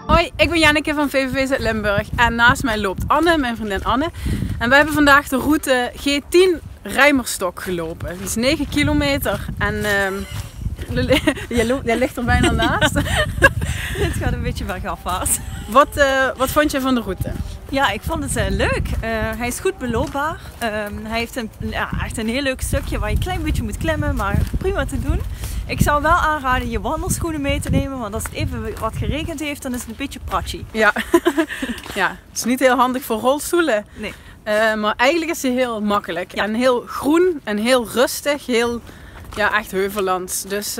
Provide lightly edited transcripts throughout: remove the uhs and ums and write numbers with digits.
Hoi, ik ben Janneke van VVV Zuid-Limburg en naast mij loopt Anne, mijn vriendin Anne. En we hebben vandaag de route G10 Rijmerstok gelopen. Het is 9 kilometer en jij ligt er bijna naast. Dit gaat een beetje bergafwaarts. Wat vond je van de route? Ja, ik vond het leuk. Hij is goed beloopbaar. Hij heeft echt een heel leuk stukje waar je een klein beetje moet klimmen, maar prima te doen. Ik zou wel aanraden je wandelschoenen mee te nemen, want als het even wat geregend heeft, dan is het een beetje pratje. Ja. Ja, het is niet heel handig voor rolstoelen. Nee. Maar eigenlijk is hij heel makkelijk. Ja. En heel groen en heel rustig. Heel, ja, echt heuvelland. Dus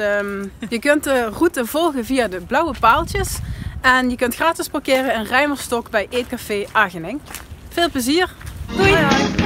je kunt de route volgen via de blauwe paaltjes. En je kunt gratis parkeren in Rijmerstok bij Eetcafé Agening. Veel plezier! Doei! Hoi, hoi.